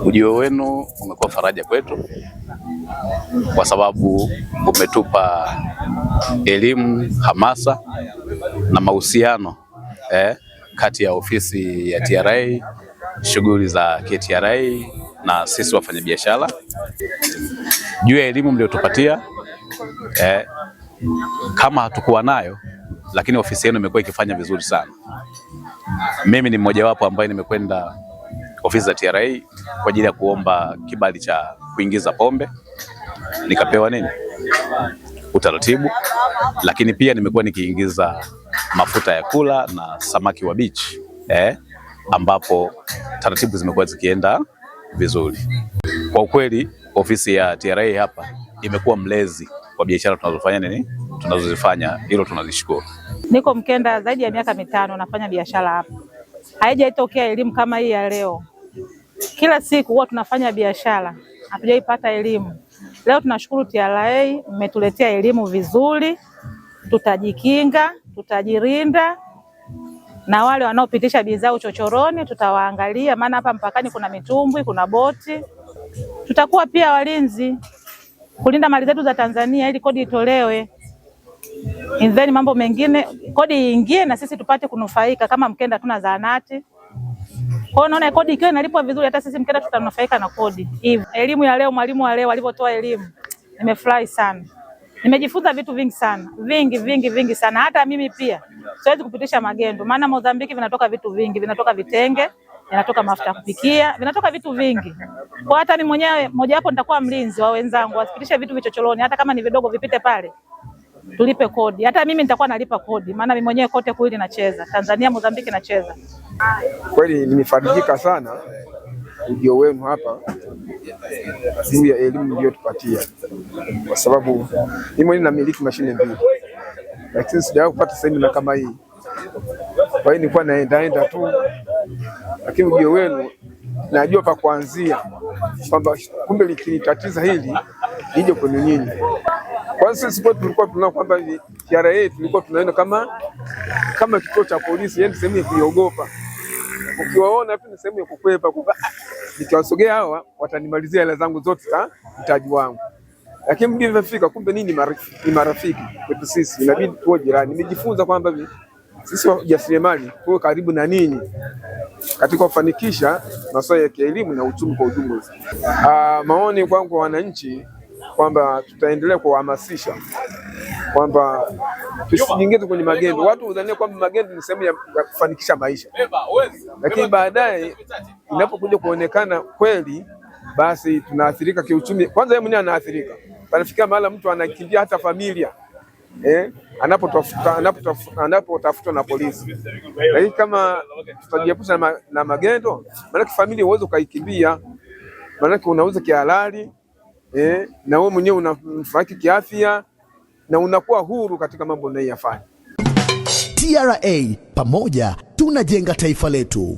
Ujio wenu umekuwa faraja kwetu kwa sababu umetupa elimu, hamasa na mahusiano kati ya ofisi ya TRA, shughuli za KTRA na sisi wafanyabiashara. Juu ya elimu mliotupatia, kama hatukuwa nayo, lakini ofisi yenu imekuwa ikifanya vizuri sana. Mimi ni mmoja wapo ambaye nimekwenda ofisi za TRA kwa ajili ya kuomba kibali cha kuingiza pombe, nikapewa utaratibu, lakini pia nimekuwa nikiingiza mafuta ya kula na samaki wa beach, ambapo taratibu zimekuwa zikienda vizuri. Kwa ukweli ofisi ya TRA hapa imekuwa mlezi kwa biashara tunazozifanya, hilo tunalishukuru. Niko Mkenda zaidi ya miaka 5 nafanya biashara hapa. Haijaitokea elimu kama hii ya leo. Kila siku huwa tunafanya biashara, hatujaipata elimu. Leo tunashukuru TRA mmetuletea elimu vizuri, tutajikinga, tutajirinda, na wale wanaopitisha bidhaa uchochoroni tutawaangalia, maana hapa mpakani kuna mitumbwi, kuna boti. Tutakuwa pia walinzi kulinda mali zetu za Tanzania ili kodi itolewe. Then mambo mengine kodi iingie na sisi tupate kunufaika. Kama Mkenda tuna zahanati, kwa hiyo naona kodi ikiwa inalipwa vizuri, hata sisi Mkenda tutanufaika na kodi. Hivi elimu ya leo, mwalimu wa leo alivyotoa elimu, nimefurahi sana. Nimejifunza vitu vingi sana, vingi sana. Hata mimi pia siwezi kupitisha magendo, maana Mozambiki vinatoka vitu vingi, vinatoka vitenge, vinatoka mafuta ya kupikia, vinatoka vitu vingi. Kwa hata mimi mwenyewe moja wapo nitakuwa mlinzi wa wenzangu, wasipitishe vitu vichochoroni, hata kama ni vidogo vipite pale. Tulipe kodi. Hata mimi nitakuwa nalipa kodi, maana mimi mwenyewe kote kweli nacheza. Tanzania, Mozambiki nacheza. Kweli nimefarijika sana ujio wenu hapa juu ya elimu mliotupatia, kwa sababu mimi mwenyewe namiliki mashine 2, lakini sijawahi kupata semina kama hii. Kwa hiyo nilikuwa naenda tu, lakini ujio wenu najua pa kuanzia kwamba kumbe likinitatiza hili nije kwenu nyinyi. Kwa sisi wote tulikuwa tunaona kwamba TRA tulikuwa tunaenda kama kituo cha polisi, yani sehemu ya kuogopa. Ukiwaona tu ni sehemu ya kukwepa, nikiwasogea hawa watanimalizia hela zangu zote za mtaji wangu. Lakini mimi nimefika kumbe nini ni marafiki kwetu sisi, inabidi tuwe jirani. Nimejifunza kwamba sisi wajasiriamali tuwe karibu na ninyi katika kufanikisha masuala ya kielimu na uchumi kwa ujumla. Maoni kwangu kwa wananchi kwamba tutaendelea kuhamasisha kwamba tusijiingize kwenye magendo. Watu udhania kwamba magendo ni sehemu ya kufanikisha maisha, lakini baadaye inapokuja kuonekana kweli, basi tunaathirika kiuchumi. Kwanza yeye mwenyewe anaathirika, panafikia mahali mtu anakimbia hata familia anapotafutwa na polisi. Lakini kama tutajiepusha na magendo, maana familia uwezo ukaikimbia, maana unauza kihalali, na wewe mwenyewe unafaiki kiafya na unakuwa huru katika mambo unayofanya. TRA, pamoja tunajenga taifa letu.